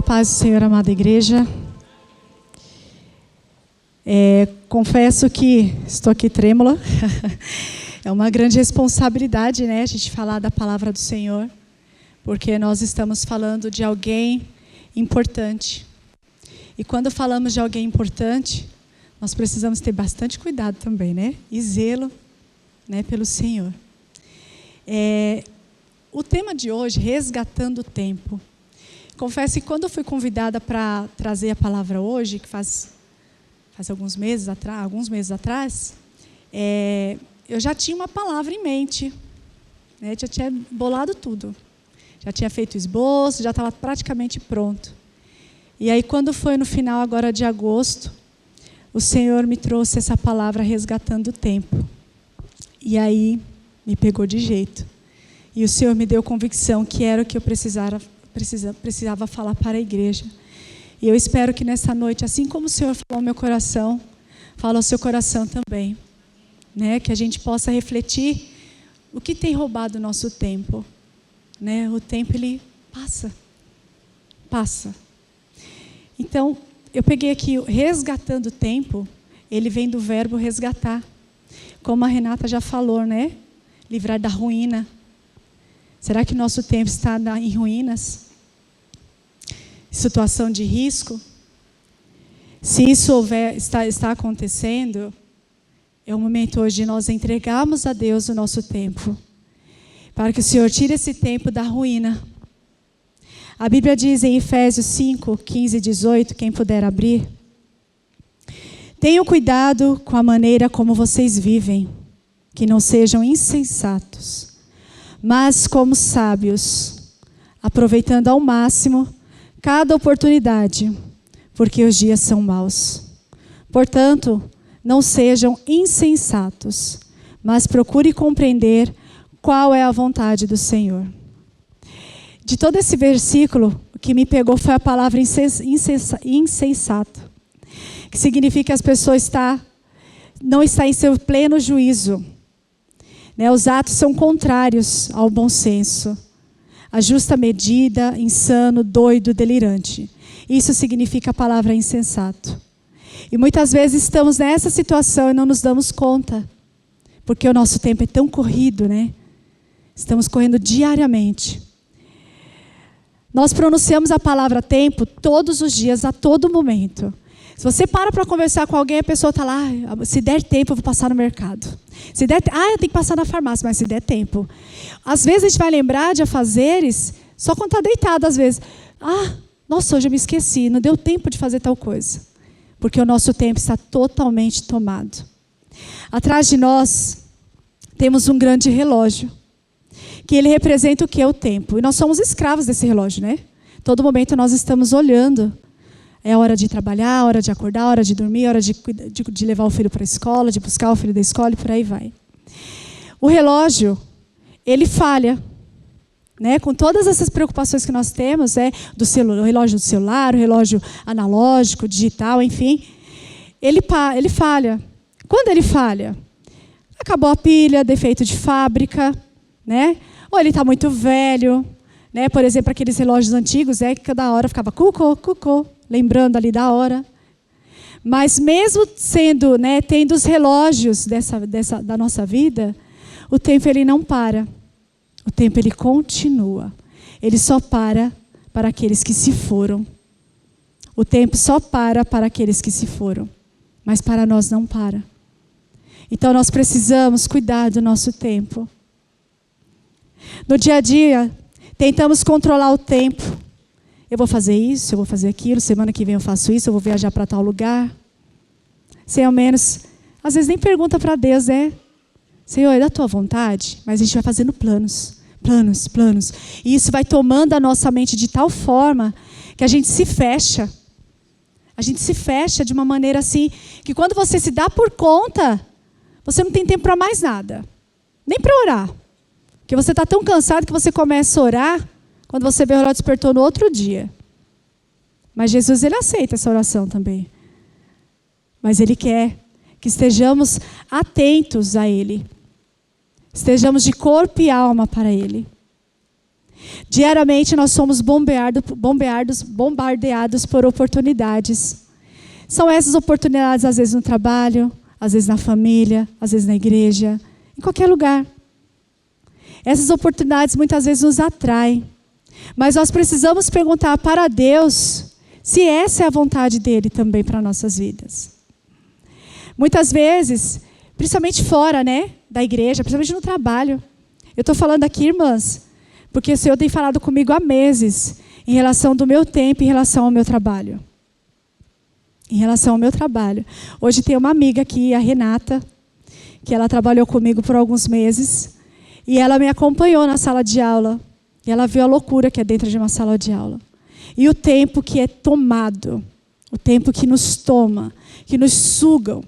paz do Senhor, amada igreja. Confesso que estou aqui trêmula. É uma grande responsabilidade, né, a gente falar da palavra do Senhor, porque nós estamos falando de alguém importante. E quando falamos de alguém importante, nós precisamos ter bastante cuidado também, né? E zelo, né, pelo Senhor. O tema de hoje, resgatando o tempo. Confesso que quando eu fui convidada para trazer a palavra hoje, que faz alguns meses atrás, eu já tinha uma palavra em mente, né? Já tinha bolado tudo, já tinha feito esboço, já estava praticamente pronto. E aí, quando foi no final agora de agosto, o Senhor me trouxe essa palavra resgatando o tempo. E aí me pegou de jeito. E o Senhor me deu convicção que era o que eu precisava falar para a igreja. E eu espero que nessa noite, assim como o Senhor falou ao meu coração, fala ao seu coração também, né? Que a gente possa refletir o que tem roubado o nosso tempo, né? O tempo, ele passa. Então, eu peguei aqui, resgatando o tempo, ele vem do verbo resgatar. Como a Renata já falou, né? Livrar da ruína. Será que nosso tempo está em ruínas? Situação de risco? Se isso está acontecendo, é o momento hoje de nós entregarmos a Deus o nosso tempo, para que o Senhor tire esse tempo da ruína. A Bíblia diz em Efésios 5, 15 e 18, quem puder abrir: tenham cuidado com a maneira como vocês vivem, que não sejam insensatos, mas como sábios, aproveitando ao máximo cada oportunidade, porque os dias são maus. Portanto, não sejam insensatos, mas procure compreender qual é a vontade do Senhor. De todo esse versículo, o que me pegou foi a palavra insensato, que significa que as pessoas não estão em seu pleno juízo. Né? Os atos são contrários ao bom senso. A justa medida, insano, doido, delirante. Isso significa a palavra insensato. E muitas vezes estamos nessa situação e não nos damos conta, porque o nosso tempo é tão corrido, né? Estamos correndo diariamente. Nós pronunciamos a palavra tempo todos os dias, a todo momento. Se você para conversar com alguém, a pessoa está lá: se der tempo, eu vou passar no mercado. Se der, eu tenho que passar na farmácia, mas se der tempo. Às vezes a gente vai lembrar de afazeres só quando está deitado, às vezes. Nossa, hoje eu me esqueci, não deu tempo de fazer tal coisa. Porque o nosso tempo está totalmente tomado. Atrás de nós, temos um grande relógio, que ele representa o que? O tempo. E nós somos escravos desse relógio, né? Todo momento nós estamos olhando. É hora de trabalhar, hora de acordar, hora de dormir, hora de levar o filho para a escola, de buscar o filho da escola e por aí vai. O relógio, ele falha, né? Com todas essas preocupações que nós temos, o relógio do celular, o relógio analógico, digital, enfim, ele falha. Quando ele falha? Acabou a pilha, defeito de fábrica, né? Ou ele está muito velho, né? Por exemplo, aqueles relógios antigos, que cada hora ficava cucô, lembrando ali da hora. Mas mesmo sendo, né, tendo os relógios da nossa vida, o tempo, ele não para. O tempo, ele continua. Ele só para aqueles que se foram. O tempo só para aqueles que se foram. Mas para nós não para. Então nós precisamos cuidar do nosso tempo. No dia a dia, tentamos controlar o tempo. Eu vou fazer isso, eu vou fazer aquilo, semana que vem eu faço isso, eu vou viajar para tal lugar. Sem ao menos, às vezes nem pergunta para Deus, Senhor, é da tua vontade? Mas a gente vai fazendo planos. E isso vai tomando a nossa mente de tal forma que a gente se fecha. A gente se fecha de uma maneira assim, que quando você se dá por conta, você não tem tempo para mais nada. Nem para orar. Porque você está tão cansado que você começa a orar quando você vê o relógio despertou no outro dia. Mas Jesus, ele aceita essa oração também. Mas ele quer que estejamos atentos a ele. Estejamos de corpo e alma para ele. Diariamente nós somos bombardeados por oportunidades. São essas oportunidades, às vezes no trabalho, às vezes na família, às vezes na igreja, em qualquer lugar. Essas oportunidades muitas vezes nos atraem. Mas nós precisamos perguntar para Deus se essa é a vontade dele também para nossas vidas. Muitas vezes, principalmente fora, né, da igreja, principalmente no trabalho. Eu estou falando aqui, irmãs, porque o Senhor tem falado comigo há meses em relação do meu tempo, em relação ao meu trabalho. Em relação ao meu trabalho. Hoje tem uma amiga aqui, a Renata, que ela trabalhou comigo por alguns meses, e ela me acompanhou na sala de aula. E ela viu a loucura que é dentro de uma sala de aula. E o tempo que é tomado, o tempo que nos toma, que nos sugam.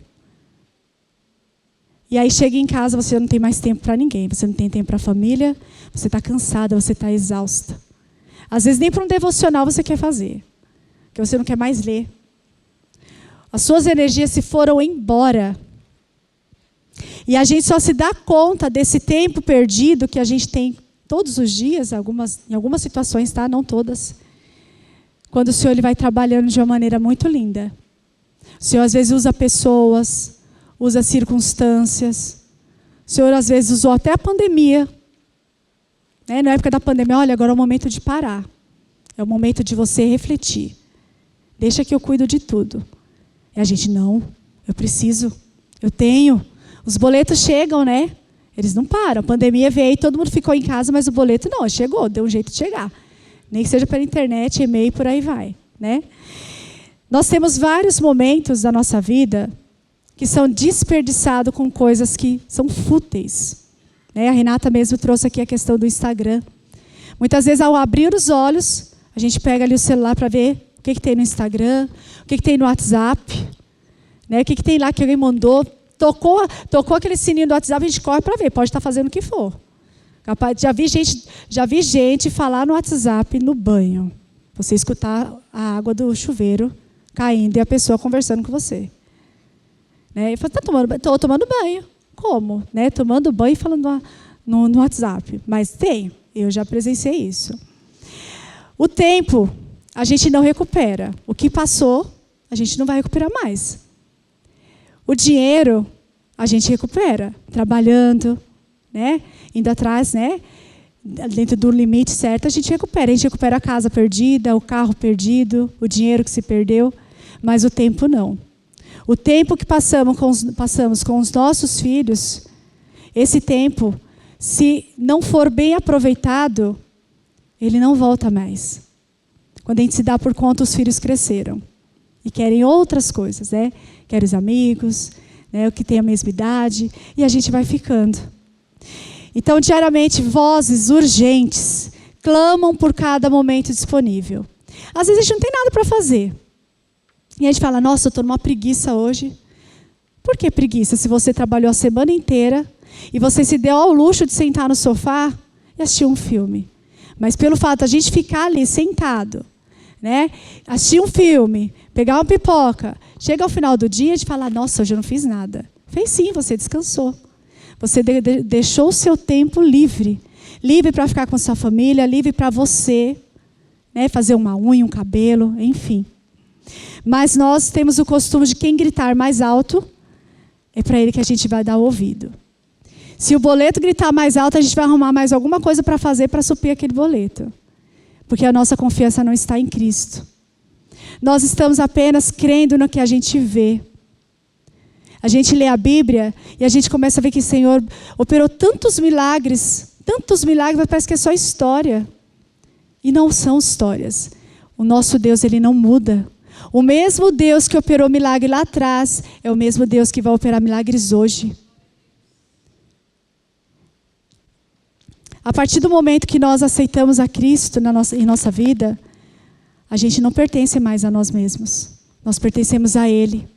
E aí chega em casa, você não tem mais tempo para ninguém, você não tem tempo para a família, você está cansada, você está exausta. Às vezes nem para um devocional você quer fazer, porque você não quer mais ler. As suas energias se foram embora. E a gente só se dá conta desse tempo perdido que a gente tem todos os dias, em algumas situações, tá? Não todas. Quando o Senhor ele vai trabalhando de uma maneira muito linda. O Senhor às vezes usa pessoas, usa circunstâncias. O Senhor às vezes usou até a pandemia. Né? Na época da pandemia, olha, agora é o momento de parar. É o momento de você refletir. Deixa que eu cuido de tudo. E a gente, não, eu preciso, eu tenho. Os boletos chegam, né? Eles não param. A pandemia veio, todo mundo ficou em casa, mas o boleto não, chegou, deu um jeito de chegar. Nem que seja pela internet, e-mail, por aí vai. Né? Nós temos vários momentos da nossa vida que são desperdiçados com coisas que são fúteis. Né? A Renata mesmo trouxe aqui a questão do Instagram. Muitas vezes, ao abrir os olhos, a gente pega ali o celular para ver o que tem no Instagram, o que tem no WhatsApp, né? O que tem lá que alguém mandou. Tocou aquele sininho do WhatsApp, a gente corre para ver, pode estar fazendo o que for. Já vi gente falar no WhatsApp no banho. Você escutar a água do chuveiro caindo e a pessoa conversando com você. Né? Eu falo, estou tomando banho. Como? Né? Tomando banho e falando no WhatsApp. Mas tem, eu já presenciei isso. O tempo, a gente não recupera. O que passou, a gente não vai recuperar mais. O dinheiro, a gente recupera, trabalhando, né? Indo atrás, né? Dentro do limite certo, a gente recupera. A gente recupera a casa perdida, o carro perdido, o dinheiro que se perdeu, mas o tempo não. O tempo que passamos com os nossos filhos, esse tempo, se não for bem aproveitado, ele não volta mais. Quando a gente se dá por conta, os filhos cresceram e querem outras coisas, né? Querem os amigos, né? O que tem a mesma idade, e a gente vai ficando. Então, diariamente, vozes urgentes clamam por cada momento disponível. Às vezes a gente não tem nada para fazer. E a gente fala, nossa, eu estou numa preguiça hoje. Por que preguiça? Se você trabalhou a semana inteira e você se deu ao luxo de sentar no sofá e assistir um filme. Mas pelo fato de a gente ficar ali sentado, né? Assistir um filme, pegar uma pipoca, chega ao final do dia e fala, nossa, hoje eu não fiz nada. Fez sim, você descansou. Você deixou o seu tempo livre. Livre para ficar com sua família, livre para você, né? Fazer uma unha, um cabelo, enfim. Mas nós temos o costume de quem gritar mais alto, é para ele que a gente vai dar o ouvido. Se o boleto gritar mais alto, a gente vai arrumar mais alguma coisa para fazer para suprir aquele boleto. Porque a nossa confiança não está em Cristo. Nós estamos apenas crendo no que a gente vê. A gente lê a Bíblia e a gente começa a ver que o Senhor operou tantos milagres, mas parece que é só história. E não são histórias. O nosso Deus, ele não muda. O mesmo Deus que operou milagre lá atrás é o mesmo Deus que vai operar milagres hoje. A partir do momento que nós aceitamos a Cristo em nossa vida, a gente não pertence mais a nós mesmos. Nós pertencemos a Ele.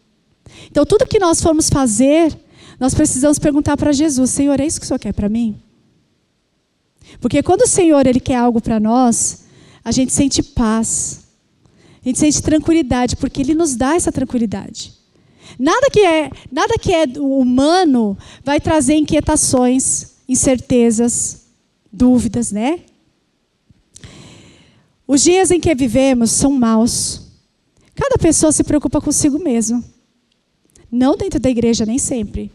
Então, tudo que nós formos fazer, nós precisamos perguntar para Jesus, Senhor, é isso que o Senhor quer para mim? Porque quando o Senhor ele quer algo para nós, a gente sente paz. A gente sente tranquilidade, porque Ele nos dá essa tranquilidade. Nada que é humano vai trazer inquietações, incertezas, dúvidas, né? Os dias em que vivemos são maus. Cada pessoa se preocupa consigo mesma. Não dentro da igreja, nem sempre.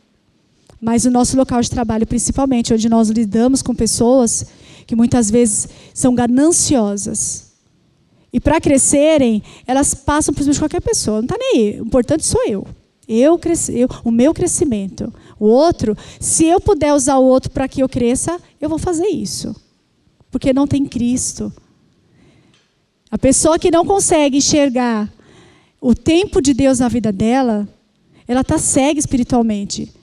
Mas no nosso local de trabalho, principalmente, onde nós lidamos com pessoas que muitas vezes são gananciosas. E para crescerem, elas passam por cima de qualquer pessoa. Não está nem aí. O importante sou eu. O meu crescimento. O outro, se eu puder usar o outro para que eu cresça, eu vou fazer isso. Porque não tem Cristo. A pessoa que não consegue enxergar o tempo de Deus na vida dela, ela está cega espiritualmente.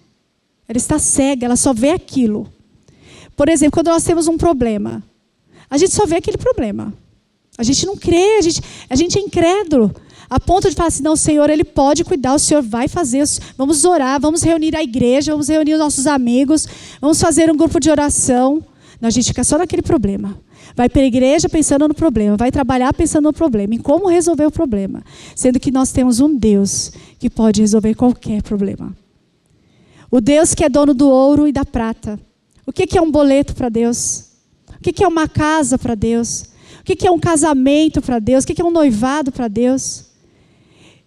Ela está cega, ela só vê aquilo. Por exemplo, quando nós temos um problema, a gente só vê aquele problema. A gente não crê, a gente é incrédulo. A ponto de falar assim, não, o Senhor, Ele pode cuidar, o Senhor vai fazer. Vamos orar, vamos reunir a igreja, vamos reunir os nossos amigos, vamos fazer um grupo de oração. Não, a gente fica só naquele problema. Vai para a igreja pensando no problema, vai trabalhar pensando no problema, em como resolver o problema. Sendo que nós temos um Deus que pode resolver qualquer problema. O Deus que é dono do ouro e da prata. O que é um boleto para Deus? O que é uma casa para Deus? O que é um casamento para Deus? O que é um noivado para Deus?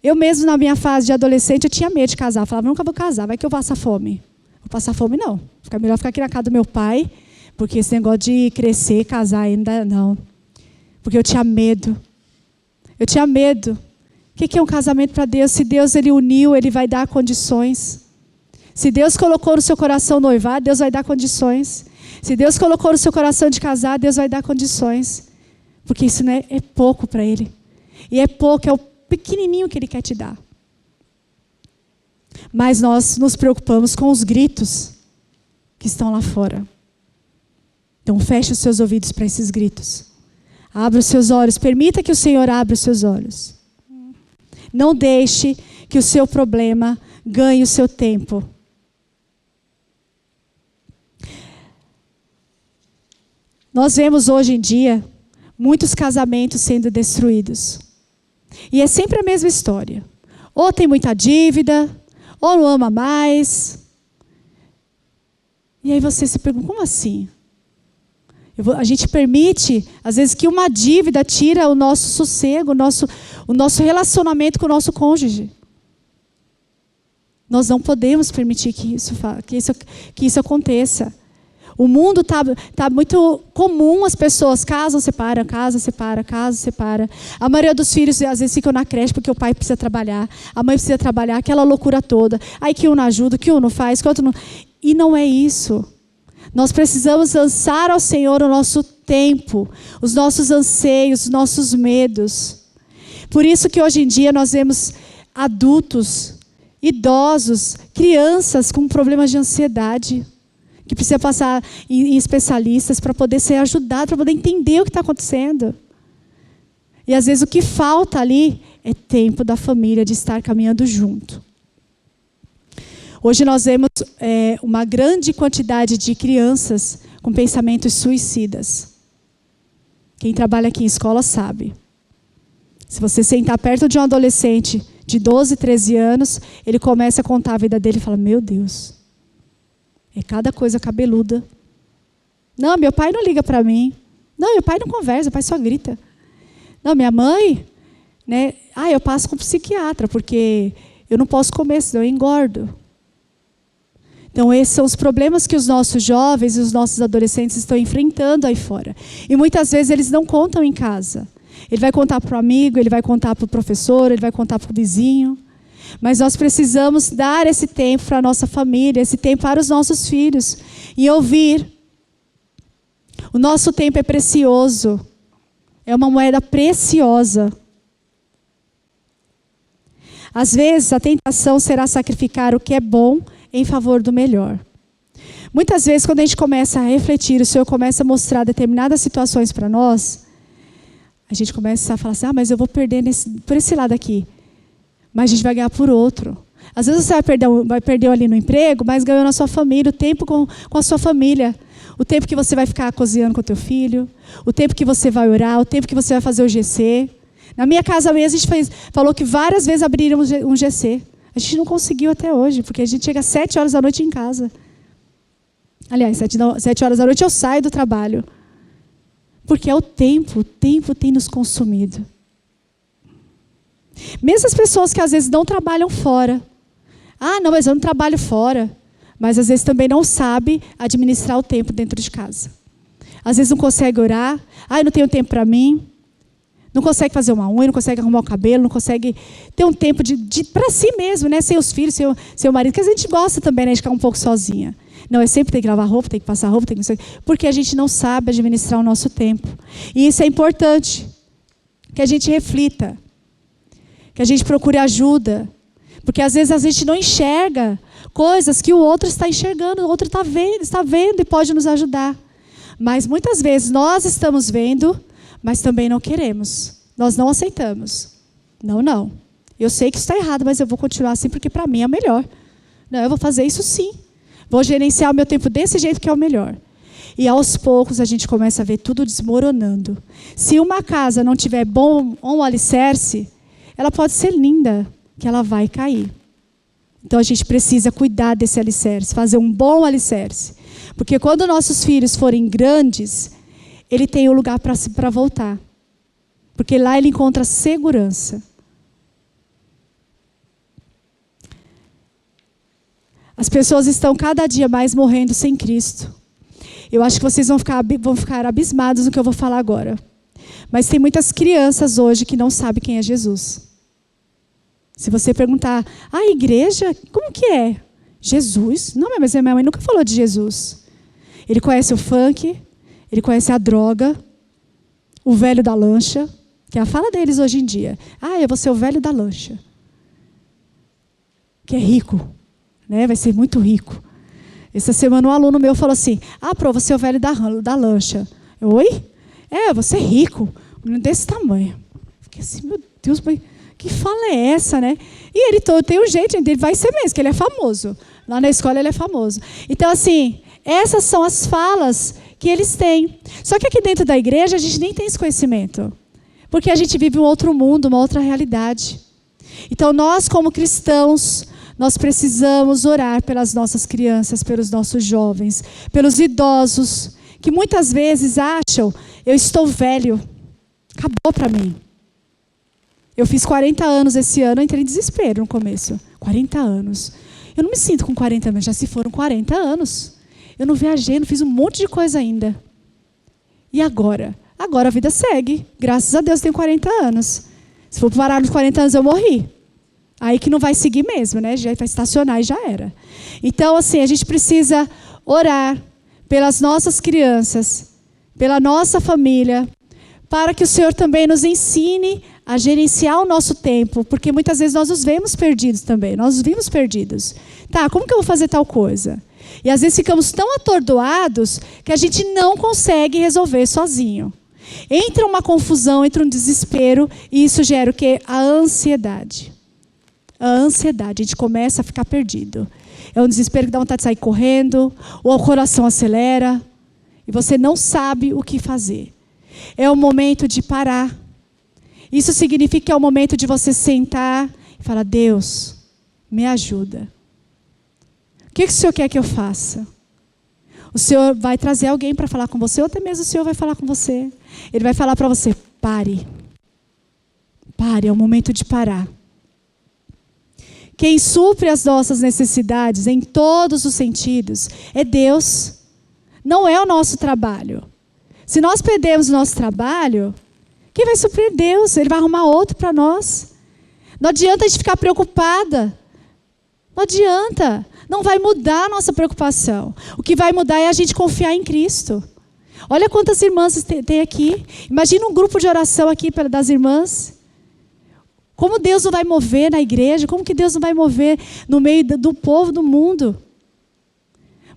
Eu mesmo, na minha fase de adolescente, eu tinha medo de casar. Eu falava, nunca vou casar, vai que eu passo fome. Vou passar fome, não. Fica melhor ficar aqui na casa do meu pai, porque esse negócio de crescer, casar ainda, não. Porque eu tinha medo. Eu tinha medo. O que é um casamento para Deus? Se Deus Ele uniu, Ele vai dar condições. Se Deus colocou no seu coração noivar, Deus vai dar condições. Se Deus colocou no seu coração de casar, Deus vai dar condições. Porque isso não é pouco para Ele. E é pouco, é o pequenininho que Ele quer te dar. Mas nós nos preocupamos com os gritos que estão lá fora. Então feche os seus ouvidos para esses gritos. Abra os seus olhos, permita que o Senhor abra os seus olhos. Não deixe que o seu problema ganhe o seu tempo. Nós vemos hoje em dia muitos casamentos sendo destruídos. E é sempre a mesma história. Ou tem muita dívida, ou não ama mais. E aí você se pergunta, como assim? A gente permite, às vezes, que uma dívida tira o nosso sossego, o nosso relacionamento com o nosso cônjuge. Nós não podemos permitir que isso aconteça. O mundo tá muito comum, as pessoas casam, separam, casam, separam, casam, separam. A maioria dos filhos, às vezes, ficam na creche porque o pai precisa trabalhar, a mãe precisa trabalhar, aquela loucura toda. Aí que um não ajuda, que um não faz, que outro não... E não é isso. Nós precisamos lançar ao Senhor o nosso tempo, os nossos anseios, os nossos medos. Por isso que hoje em dia nós vemos adultos, idosos, crianças com problemas de ansiedade, que precisa passar em especialistas para poder ser ajudado, para poder entender o que está acontecendo. E às vezes o que falta ali é tempo da família de estar caminhando junto. Hoje nós vemos uma grande quantidade de crianças com pensamentos suicidas. Quem trabalha aqui em escola sabe. Se você sentar perto de um adolescente de 12, 13 anos, ele começa a contar a vida dele e fala, meu Deus, é cada coisa cabeluda. Não, meu pai não liga para mim. Não, meu pai não conversa, meu pai só grita. Não, minha mãe, né? Eu passo com o psiquiatra, porque eu não posso comer, senão eu engordo. Então, esses são os problemas que os nossos jovens e os nossos adolescentes estão enfrentando aí fora. E muitas vezes eles não contam em casa. Ele vai contar para o amigo, ele vai contar para o professor, ele vai contar para o vizinho. Mas nós precisamos dar esse tempo para a nossa família, esse tempo para os nossos filhos. E ouvir. O nosso tempo é precioso. É uma moeda preciosa. Às vezes, a tentação será sacrificar o que é bom em favor do melhor. Muitas vezes, quando a gente começa a refletir, o Senhor começa a mostrar determinadas situações para nós, a gente começa a falar assim, mas eu vou perder por esse lado aqui. Mas a gente vai ganhar por outro. Às vezes você vai perder ali no emprego, mas ganhou na sua família, o tempo com a sua família. O tempo que você vai ficar cozinhando com o teu filho, o tempo que você vai orar, o tempo que você vai fazer o GC. Na minha casa mesmo, a gente falou que várias vezes abriríamos um GC. A gente não conseguiu até hoje, porque a gente chega às 7 horas da noite em casa. Aliás, 7 horas da noite eu saio do trabalho. Porque é o tempo tem nos consumido. Mesmo as pessoas que às vezes não trabalham fora. Ah, não, mas eu não trabalho fora. Mas às vezes também não sabe administrar o tempo dentro de casa. Às vezes não consegue orar. Ah, eu não tenho tempo para mim. Não consegue fazer uma unha, não consegue arrumar o cabelo, não consegue ter um tempo para si mesmo, né? Sem os filhos, sem o marido. Porque a gente gosta também, né, de ficar um pouco sozinha. Não, é sempre tem que lavar roupa, tem que passar roupa, tem que... Porque a gente não sabe administrar o nosso tempo. E isso é importante. Que a gente reflita. Que a gente procure ajuda. Porque às vezes a gente não enxerga coisas que o outro está enxergando, o outro está vendo e pode nos ajudar. Mas muitas vezes nós estamos vendo, mas também não queremos. Nós não aceitamos. Não. Eu sei que isso está errado, mas eu vou continuar assim porque para mim é melhor. Não, eu vou fazer isso sim. Vou gerenciar o meu tempo desse jeito que é o melhor. E aos poucos a gente começa a ver tudo desmoronando. Se uma casa não tiver bom alicerce, ela pode ser linda, que ela vai cair. Então a gente precisa cuidar desse alicerce, fazer um bom alicerce. Porque quando nossos filhos forem grandes, ele tem um lugar para voltar. Porque lá ele encontra segurança. As pessoas estão cada dia mais morrendo sem Cristo. Eu acho que vocês vão ficar abismados no que eu vou falar agora. Mas tem muitas crianças hoje que não sabem quem é Jesus. Se você perguntar, a igreja, como que é? Jesus? Não, mas minha mãe nunca falou de Jesus. Ele conhece o funk, ele conhece a droga, o velho da lancha, que é a fala deles hoje em dia. Ah, eu vou ser o velho da lancha. Que é rico, né? Vai ser muito rico. Essa semana um aluno meu falou assim, Pro, você é o velho da lancha. Eu, oi? Eu vou ser rico, desse tamanho. Fiquei assim, meu Deus, mas que fala é essa, né? E ele tem um jeito, ele vai ser mesmo, que ele é famoso. Lá na escola ele é famoso. Então, assim, essas são as falas que eles têm. Só que aqui dentro da igreja a gente nem tem esse conhecimento. Porque a gente vive um outro mundo, uma outra realidade. Então, nós como cristãos, nós precisamos orar pelas nossas crianças, pelos nossos jovens, pelos idosos, que muitas vezes acham, eu estou velho, acabou para mim. Eu fiz 40 anos esse ano, eu entrei em desespero no começo. 40 anos. Eu não me sinto com 40 anos, já se foram 40 anos. Eu não viajei, não fiz um monte de coisa ainda. E agora? Agora a vida segue. Graças a Deus tenho 40 anos. Se for parar nos 40 anos, eu morri. Aí que não vai seguir mesmo, né? Já vai estacionar e já era. Então, assim, a gente precisa orar pelas nossas crianças, pela nossa família, para que o Senhor também nos ensine a gerenciar o nosso tempo, porque muitas vezes nós nos vemos perdidos também, nós nos vimos perdidos. Tá, como que eu vou fazer tal coisa? E às vezes ficamos tão atordoados que a gente não consegue resolver sozinho. Entra uma confusão, entra um desespero, e isso gera o quê? A ansiedade. A ansiedade, a gente começa a ficar perdido. É um desespero que dá vontade de sair correndo, ou o coração acelera, e você não sabe o que fazer. É o momento de parar. Isso significa que é o momento de você sentar e falar, Deus, me ajuda. O que o Senhor quer que eu faça? O Senhor vai trazer alguém para falar com você, ou até mesmo o Senhor vai falar com você. Ele vai falar para você, pare. Pare, é o momento de parar. Quem supre as nossas necessidades em todos os sentidos é Deus. Não é o nosso trabalho. Se nós perdermos o nosso trabalho, quem vai suprir? Deus. Ele vai arrumar outro para nós. Não adianta a gente ficar preocupada. Não adianta. Não vai mudar a nossa preocupação. O que vai mudar é a gente confiar em Cristo. Olha quantas irmãs tem aqui. Imagina um grupo de oração aqui das irmãs. Como Deus não vai mover na igreja? Como que Deus não vai mover no meio do povo do mundo?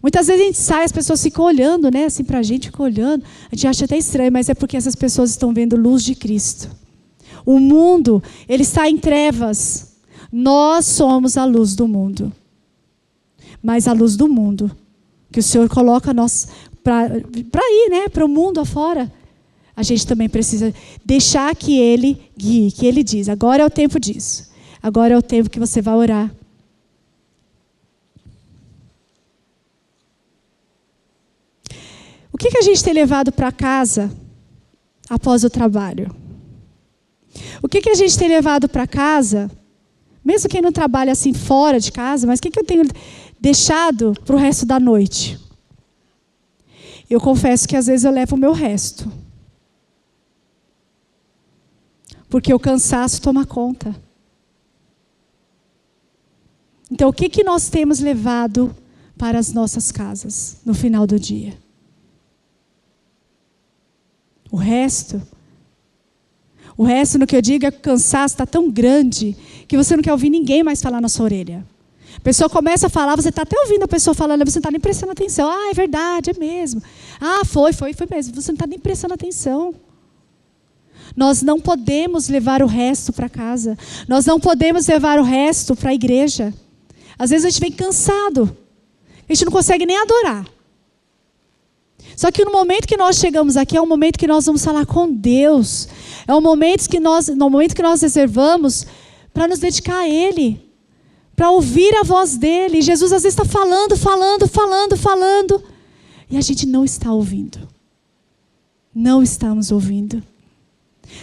Muitas vezes a gente sai, as pessoas ficam olhando, né? Assim, para a gente, ficam olhando. A gente acha até estranho, mas é porque essas pessoas estão vendo luz de Cristo. O mundo, ele está em trevas. Nós somos a luz do mundo. Mas a luz do mundo, que o Senhor coloca nós para ir, né? Para o mundo afora. A gente também precisa deixar que Ele guie, que Ele diz, agora é o tempo disso. Agora é o tempo que você vai orar. O que a gente tem levado para casa após o trabalho? O que a gente tem levado para casa, mesmo quem não trabalha assim fora de casa, mas o que eu tenho deixado para o resto da noite? Eu confesso que às vezes eu levo o meu resto. Porque o cansaço toma conta. Então, o que nós temos levado para as nossas casas no final do dia? O resto, no que eu digo é que o cansaço está tão grande que você não quer ouvir ninguém mais falar na sua orelha. A pessoa começa a falar, você está até ouvindo a pessoa falando, você não está nem prestando atenção. Ah, é verdade, é mesmo. Ah, foi mesmo. Você não está nem prestando atenção. Nós não podemos levar o resto para casa. Nós não podemos levar o resto para a igreja. Às vezes a gente vem cansado. A gente não consegue nem adorar. Só que no momento que nós chegamos aqui, é um momento que nós vamos falar com Deus. É um momento que nós reservamos para nos dedicar a Ele. Para ouvir a voz dEle. Jesus às vezes está falando. E a gente não está ouvindo. Não estamos ouvindo.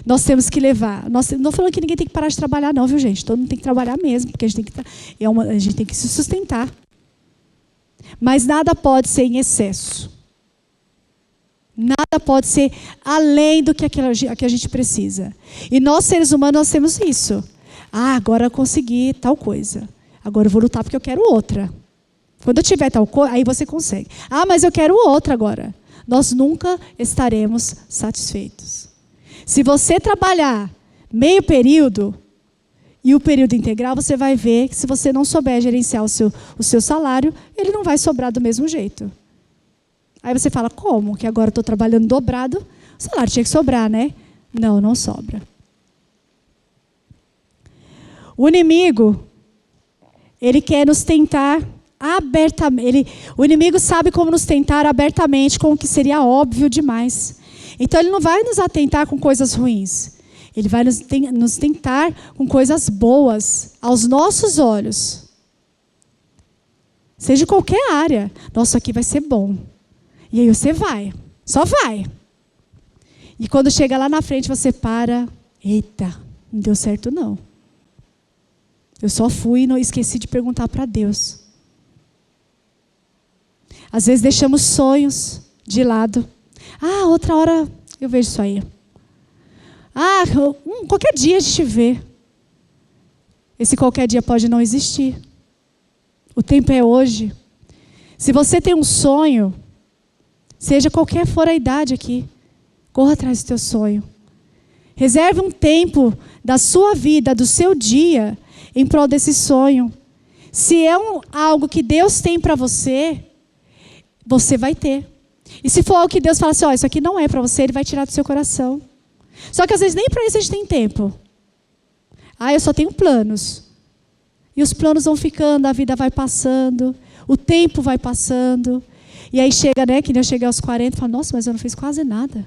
Nós temos que levar. Não estou falando que ninguém tem que parar de trabalhar, não, viu, gente? Todo mundo tem que trabalhar mesmo, porque a gente tem que se sustentar. Mas nada pode ser em excesso. Nada pode ser além do que a gente precisa. E nós, seres humanos, nós temos isso. Ah, agora eu consegui tal coisa. Agora eu vou lutar porque eu quero outra. Quando eu tiver tal coisa, aí você consegue. Ah, mas eu quero outra agora. Nós nunca estaremos satisfeitos. Se você trabalhar meio período e o período integral, você vai ver que se você não souber gerenciar o seu salário, ele não vai sobrar do mesmo jeito. Aí você fala, como? Que agora eu estou trabalhando dobrado, o salário tinha que sobrar, né? Não, não sobra. O inimigo, ele quer nos tentar abertamente. O inimigo sabe como nos tentar abertamente, com o que seria óbvio demais. Então ele não vai nos atentar com coisas ruins. Ele vai nos tentar com coisas boas, aos nossos olhos. Seja em qualquer área. Nossa, isso aqui vai ser bom. E aí você vai. Só vai. E quando chega lá na frente, você para. Eita, não deu certo não. Eu só fui e não esqueci de perguntar para Deus. Às vezes deixamos sonhos de lado. Ah, outra hora eu vejo isso aí. Ah, qualquer dia a gente vê. Esse qualquer dia pode não existir. O tempo é hoje. Se você tem um sonho, seja qualquer for a idade aqui, corra atrás do teu sonho. Reserve um tempo da sua vida, do seu dia, em prol desse sonho. Se é algo que Deus tem para você, você vai ter. E se for algo que Deus fala assim, isso aqui não é para você, Ele vai tirar do seu coração. Só que às vezes nem para isso a gente tem tempo. Ah, eu só tenho planos. E os planos vão ficando, a vida vai passando, o tempo vai passando. E aí chega, né, que eu cheguei aos 40 e falo, nossa, mas eu não fiz quase nada.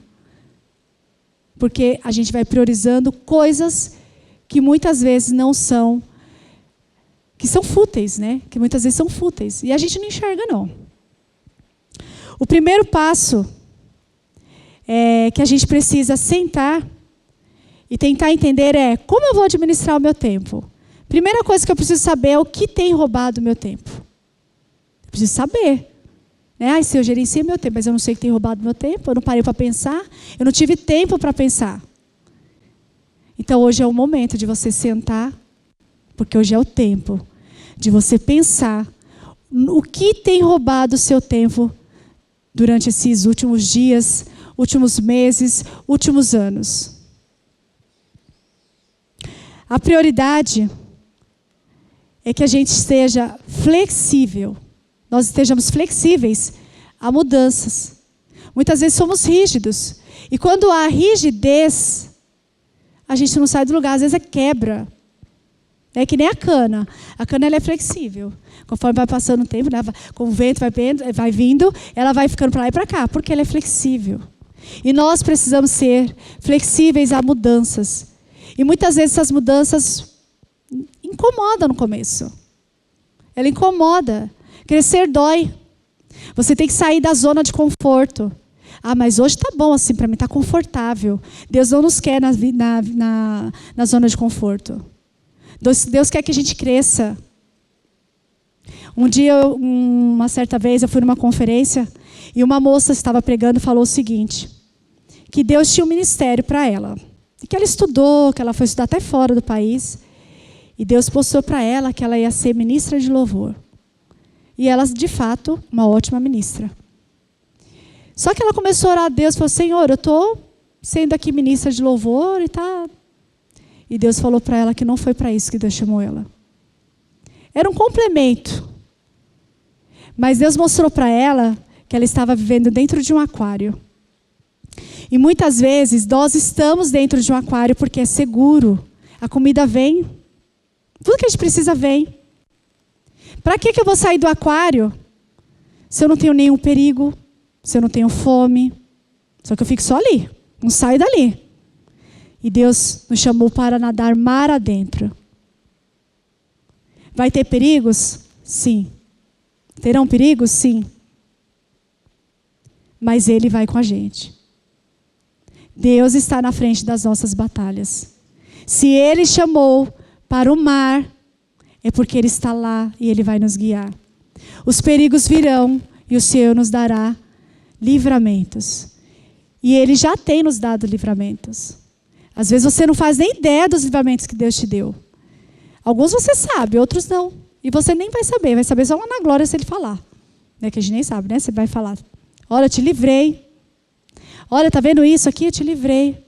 Porque a gente vai priorizando coisas que muitas vezes não são, que são fúteis, né? Que muitas vezes são fúteis. E a gente não enxerga, não. O primeiro passo é que a gente precisa sentar e tentar entender como eu vou administrar o meu tempo. Primeira coisa que eu preciso saber é o que tem roubado o meu tempo. Eu preciso saber. Né? Se eu gerencio meu tempo, mas eu não sei o que tem roubado o meu tempo, eu não parei para pensar, eu não tive tempo para pensar. Então hoje é o momento de você sentar, porque hoje é o tempo de você pensar o que tem roubado o seu tempo durante esses últimos dias, últimos meses, últimos anos. A prioridade é que a gente esteja flexível. Nós estejamos flexíveis a mudanças. Muitas vezes somos rígidos. E quando há rigidez, a gente não sai do lugar. Às vezes quebra. É que nem a cana. A cana ela é flexível. Conforme vai passando o tempo, né, com o vento vai vindo, ela vai ficando para lá e para cá, porque ela é flexível. E nós precisamos ser flexíveis a mudanças. E muitas vezes essas mudanças incomodam no começo. Ela incomoda. Crescer dói. Você tem que sair da zona de conforto. Ah, mas hoje está bom assim para mim, está confortável. Deus não nos quer na zona de conforto. Deus quer que a gente cresça. Um dia, uma certa vez, eu fui numa conferência e uma moça estava pregando e falou o seguinte, que Deus tinha um ministério para ela. E que ela estudou, que ela foi estudar até fora do país. E Deus mostrou para ela que ela ia ser ministra de louvor. E ela, de fato, uma ótima ministra. Só que ela começou a orar a Deus, falou, Senhor, eu estou sendo aqui ministra de louvor e tá. E Deus falou para ela que não foi para isso que Deus chamou ela. Era um complemento. Mas Deus mostrou para ela que ela estava vivendo dentro de um aquário. E muitas vezes nós estamos dentro de um aquário porque é seguro. A comida vem. Tudo que a gente precisa vem. Para que eu vou sair do aquário se eu não tenho nenhum perigo? Se eu não tenho fome? Só que eu fico só ali. Não saio dali. E Deus nos chamou para nadar mar adentro. Vai ter perigos? Sim. Terão perigos? Sim. Mas Ele vai com a gente. Deus está na frente das nossas batalhas. Se Ele chamou para o mar, é porque Ele está lá e Ele vai nos guiar. Os perigos virão e o Senhor nos dará livramentos. E Ele já tem nos dado livramentos. Às vezes você não faz nem ideia dos livramentos que Deus te deu. Alguns você sabe, outros não. E você nem vai saber só lá na glória se Ele falar. Né? Que a gente nem sabe, né? Você vai falar, olha, eu te livrei. Olha, está vendo isso aqui? Eu te livrei.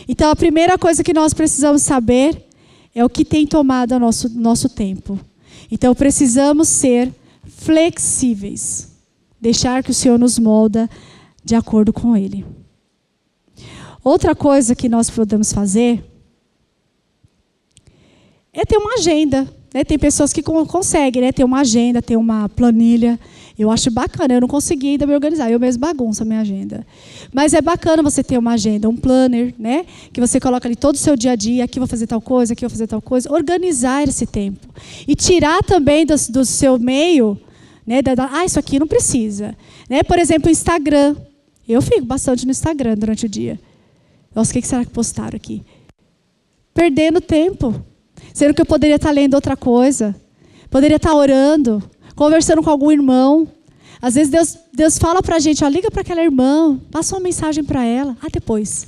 Então, a primeira coisa que nós precisamos saber é o que tem tomado o nosso tempo. Então, precisamos ser flexíveis. Deixar que o Senhor nos molda de acordo com Ele. Outra coisa que nós podemos fazer é ter uma agenda. Né? Tem pessoas que conseguem, né? Ter uma agenda, ter uma planilha. Eu acho bacana, eu não consegui ainda me organizar, eu mesmo bagunço a minha agenda. Mas é bacana você ter uma agenda, um planner, né? Que você coloca ali todo o seu dia a dia, aqui vou fazer tal coisa, aqui vou fazer tal coisa. Organizar esse tempo. E tirar também do seu meio, né? Isso aqui não precisa. Né? Por exemplo, o Instagram. Eu fico bastante no Instagram durante o dia. Nossa, o que será que postaram aqui? Perdendo tempo. Sendo que eu poderia estar lendo outra coisa. Poderia estar orando. Conversando com algum irmão. Às vezes Deus fala para a gente, ó, liga para aquela irmã, passa uma mensagem para ela. Depois.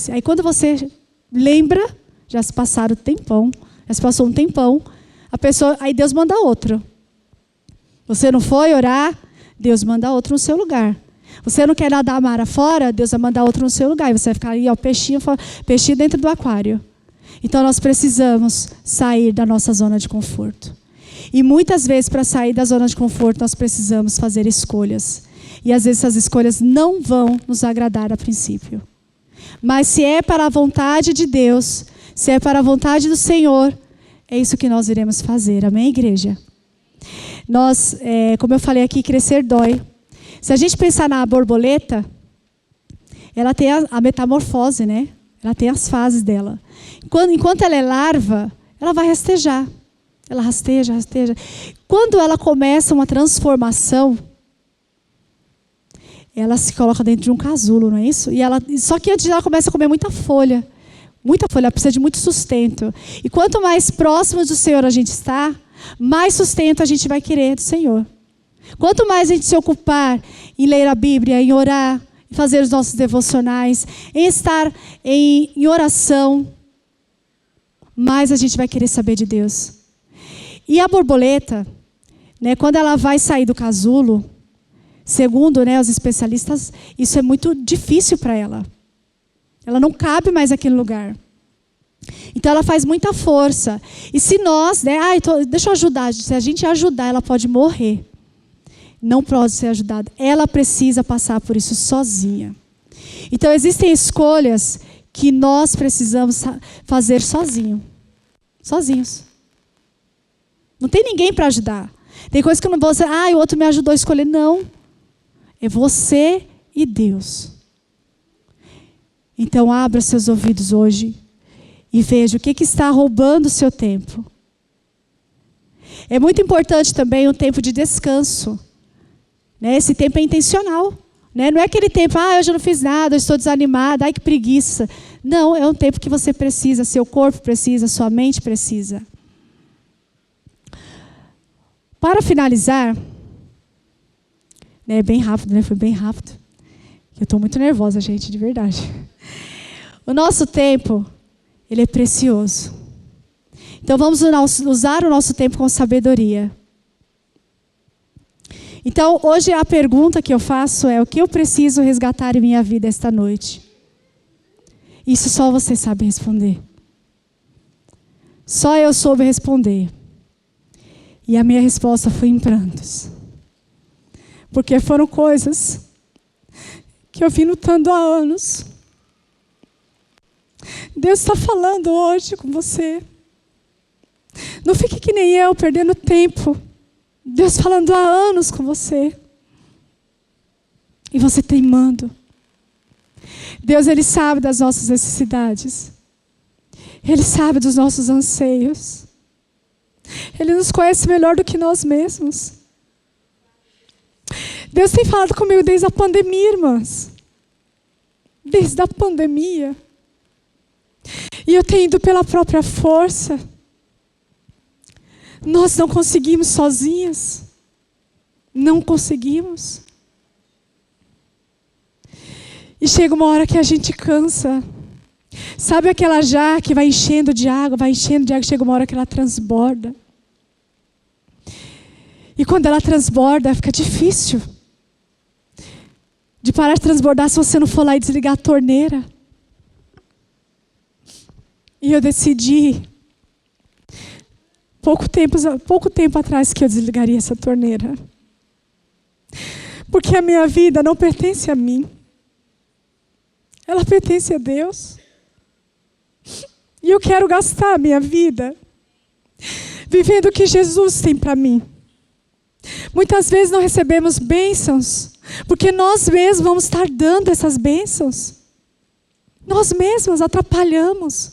Aí quando você lembra, já se passaram tempão, já se passou um tempão, aí Deus manda outro. Você não foi orar, Deus manda outro no seu lugar. Você não quer nadar mar afora, Deus vai mandar outro no seu lugar. E você vai ficar aí, ó, peixinho dentro do aquário. Então nós precisamos sair da nossa zona de conforto. E muitas vezes, para sair da zona de conforto, nós precisamos fazer escolhas. E às vezes essas escolhas não vão nos agradar a princípio. Mas se é para a vontade de Deus, se é para a vontade do Senhor, é isso que nós iremos fazer. Amém, igreja? Nós, como eu falei aqui, crescer dói. Se a gente pensar na borboleta, ela tem a metamorfose, né? Ela tem as fases dela. Enquanto ela é larva, ela vai rastejar. Ela rasteja. Quando ela começa uma transformação, ela se coloca dentro de um casulo, não é isso? Só que antes ela começa a comer muita folha. Ela precisa de muito sustento. E quanto mais próximos do Senhor a gente está, mais sustento a gente vai querer do Senhor. Quanto mais a gente se ocupar em ler a Bíblia, em orar, em fazer os nossos devocionais, em estar em oração, mais a gente vai querer saber de Deus. E a borboleta, né, quando ela vai sair do casulo, segundo, né, os especialistas, isso é muito difícil para ela. Ela não cabe mais naquele lugar. Então ela faz muita força. E se nós, né, deixa eu ajudar, se a gente ajudar, ela pode morrer. Não pode ser ajudada. Ela precisa passar por isso sozinha. Então existem escolhas que nós precisamos fazer sozinhos. Não tem ninguém para ajudar. Tem coisas que eu não vou dizer, o outro me ajudou a escolher. Não. É você e Deus. Então abra seus ouvidos hoje e veja o que está roubando o seu tempo. É muito importante também o tempo de descanso. Né? Esse tempo é intencional. Né? Não é aquele tempo, eu já não fiz nada, eu estou desanimada, ai que preguiça. Não, é um tempo que você precisa, seu corpo precisa, sua mente precisa. Para finalizar, né, bem rápido, né? Foi bem rápido. Eu estou muito nervosa, gente, de verdade. O nosso tempo, ele é precioso. Então vamos usar o nosso tempo com sabedoria. Então hoje a pergunta que eu faço é: o que eu preciso resgatar em minha vida esta noite? Isso só você sabe responder. Só eu soube responder. E a minha resposta foi em prantos. Porque foram coisas que eu vim lutando há anos. Deus está falando hoje com você. Não fique que nem eu, perdendo tempo. Deus falando há anos com você. E você teimando. Deus, Ele sabe das nossas necessidades. Ele sabe dos nossos anseios. Ele nos conhece melhor do que nós mesmos. Deus tem falado comigo desde a pandemia, irmãs. Desde a pandemia. E eu tenho ido pela própria força. Nós não conseguimos sozinhas. Não conseguimos. E chega uma hora que a gente cansa. Sabe aquela jarra que vai enchendo de água, chega uma hora que ela transborda. E quando ela transborda, fica difícil de parar de transbordar se você não for lá e desligar a torneira. E eu decidi, pouco tempo atrás, que eu desligaria essa torneira. Porque a minha vida não pertence a mim. Ela pertence a Deus. E eu quero gastar a minha vida vivendo o que Jesus tem para mim. Muitas vezes não recebemos bênçãos, porque nós mesmos vamos estar dando essas bênçãos. Nós mesmos atrapalhamos.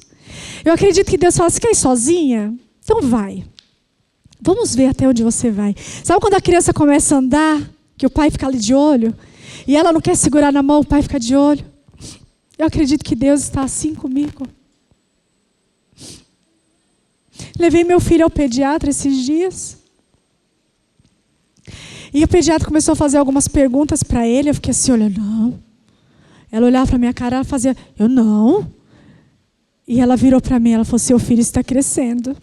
Eu acredito que Deus fala: você quer ir sozinha? Então vai. Vamos ver até onde você vai. Sabe quando a criança começa a andar, que o pai fica ali de olho, e ela não quer segurar na mão, o pai fica de olho? Eu acredito que Deus está assim comigo. Levei meu filho ao pediatra esses dias. E o pediatra começou a fazer algumas perguntas para ele. Eu fiquei assim, olhando, não. Ela olhava para minha cara, ela fazia, eu não. E ela virou para mim, ela falou: seu filho está crescendo.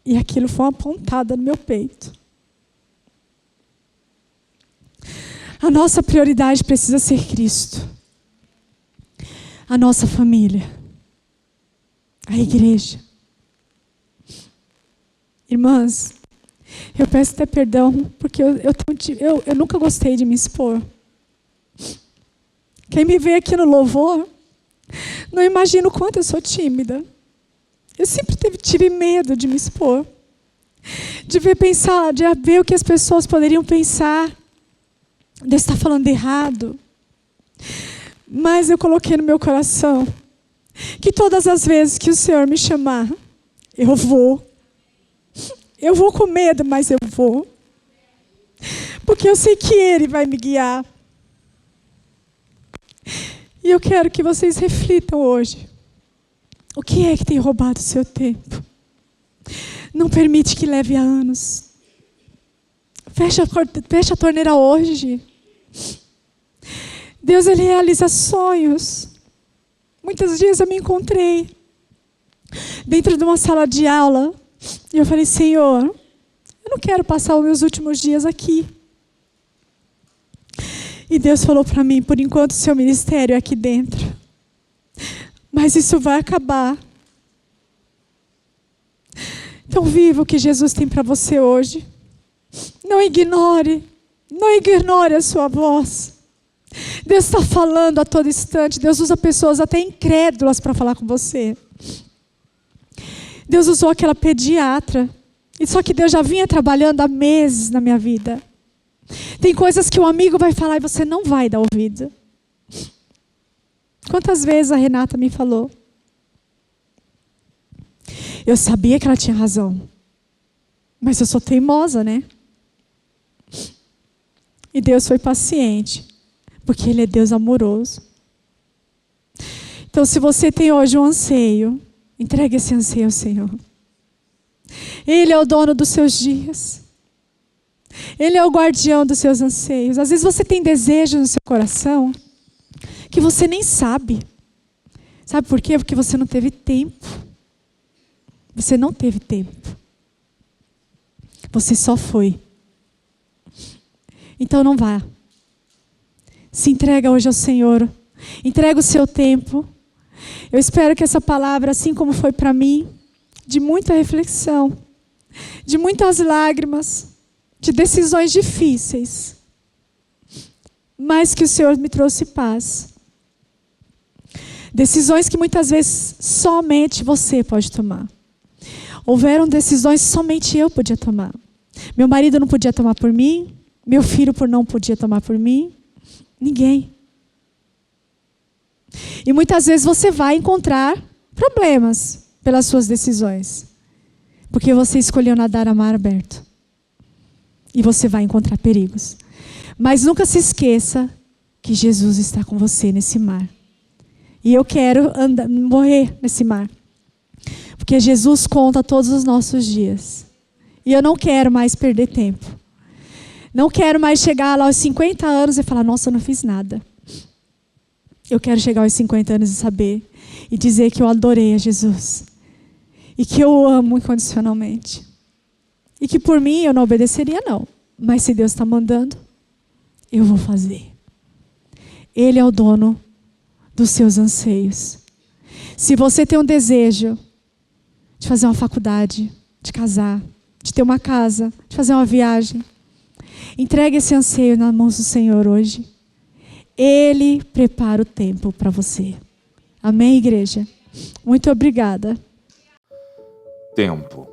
E aquilo foi uma pontada no meu peito. A nossa prioridade precisa ser Cristo. A nossa família. A igreja. Irmãs, eu peço até perdão, porque eu nunca gostei de me expor. Quem me vê aqui no louvor, não imagina o quanto eu sou tímida. Eu sempre tive medo de me expor. De ver o que as pessoas poderiam pensar. De eu estar falando errado. Mas eu coloquei no meu coração que todas as vezes que o Senhor me chamar, eu vou. Eu vou com medo, mas eu vou. Porque eu sei que Ele vai me guiar. E eu quero que vocês reflitam hoje. O que é que tem roubado o seu tempo? Não permite que leve a anos. Fecha a torneira hoje. Deus, Ele realiza sonhos. Muitos dias eu me encontrei dentro de uma sala de aula. E eu falei: Senhor, eu não quero passar os meus últimos dias aqui. E Deus falou para mim: por enquanto o seu ministério é aqui dentro. Mas isso vai acabar. Então viva o que Jesus tem para você hoje. Não ignore a sua voz. Deus está falando a todo instante. Deus usa pessoas até incrédulas para falar com você. Deus usou aquela pediatra. E só que Deus já vinha trabalhando há meses na minha vida. Tem coisas que um amigo vai falar e você não vai dar ouvido. Quantas vezes a Renata me falou? Eu sabia que ela tinha razão. Mas eu sou teimosa, né? E Deus foi paciente, porque Ele é Deus amoroso. Então, se você tem hoje um anseio, entregue esse anseio ao Senhor. Ele é o dono dos seus dias. Ele é o guardião dos seus anseios. Às vezes você tem desejos no seu coração que você nem sabe. Sabe por quê? Porque você não teve tempo. Você não teve tempo. Você só foi. Então não vá. Se entrega hoje ao Senhor. Entrega o seu tempo. Eu espero que essa palavra, assim como foi para mim, de muita reflexão, de muitas lágrimas, de decisões difíceis, mas que o Senhor me trouxe paz. Decisões que muitas vezes somente você pode tomar. Houveram decisões que somente eu podia tomar. Meu marido não podia tomar por mim, meu filho não podia tomar por mim, ninguém. E muitas vezes você vai encontrar problemas pelas suas decisões, porque você escolheu nadar a mar aberto. E você vai encontrar perigos. Mas nunca se esqueça que Jesus está com você nesse mar. E eu quero morrer nesse mar. Porque Jesus conta todos os nossos dias. E eu não quero mais perder tempo. Não quero mais chegar lá aos 50 anos e falar, nossa, eu não fiz nada. Eu quero chegar aos 50 anos e saber. E dizer que eu adorei a Jesus. E que eu o amo incondicionalmente. E que por mim eu não obedeceria, não. Mas se Deus está mandando, eu vou fazer. Ele é o dono dos seus anseios. Se você tem um desejo de fazer uma faculdade, de casar, de ter uma casa, de fazer uma viagem, entregue esse anseio nas mãos do Senhor hoje. Ele prepara o tempo para você. Amém, igreja? Muito obrigada. Tempo.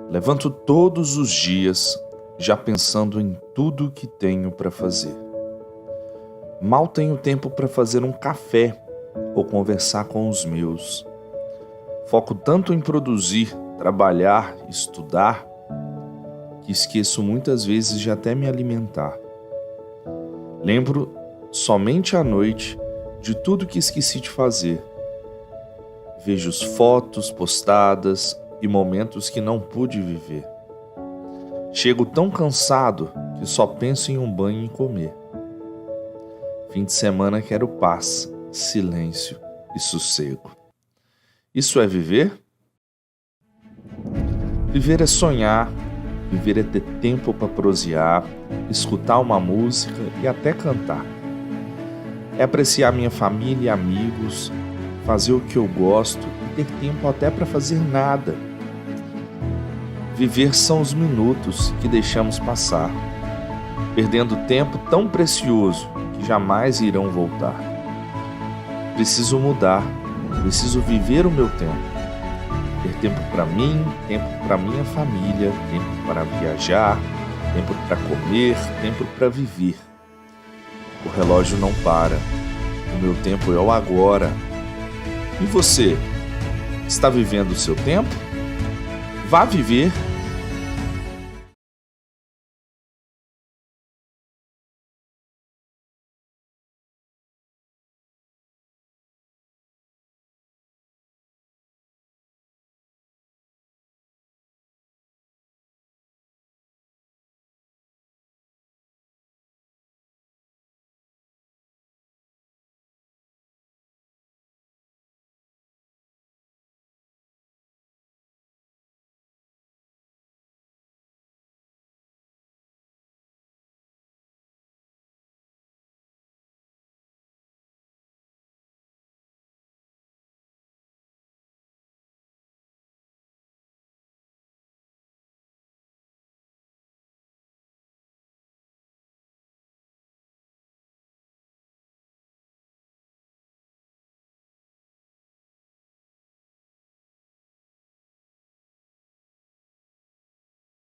Levanto todos os dias já pensando em tudo que tenho para fazer. Mal tenho tempo para fazer um café ou conversar com os meus. Foco tanto em produzir, trabalhar, estudar, que esqueço muitas vezes de até me alimentar. Lembro somente à noite de tudo que esqueci de fazer. Vejo as fotos postadas e momentos que não pude viver. Chego tão cansado que só penso em um banho e comer. Fim de semana quero paz, silêncio e sossego. Isso é viver? Viver é sonhar, viver é ter tempo para prosear, escutar uma música e até cantar. É apreciar minha família e amigos, fazer o que eu gosto e ter tempo até para fazer nada. Viver são os minutos que deixamos passar, perdendo tempo tão precioso que jamais irão voltar. Preciso mudar, preciso viver o meu tempo. Ter tempo para mim, tempo para minha família, tempo para viajar, tempo para comer, tempo para viver. O relógio não para, o meu tempo é o agora. E você, está vivendo o seu tempo? Vá viver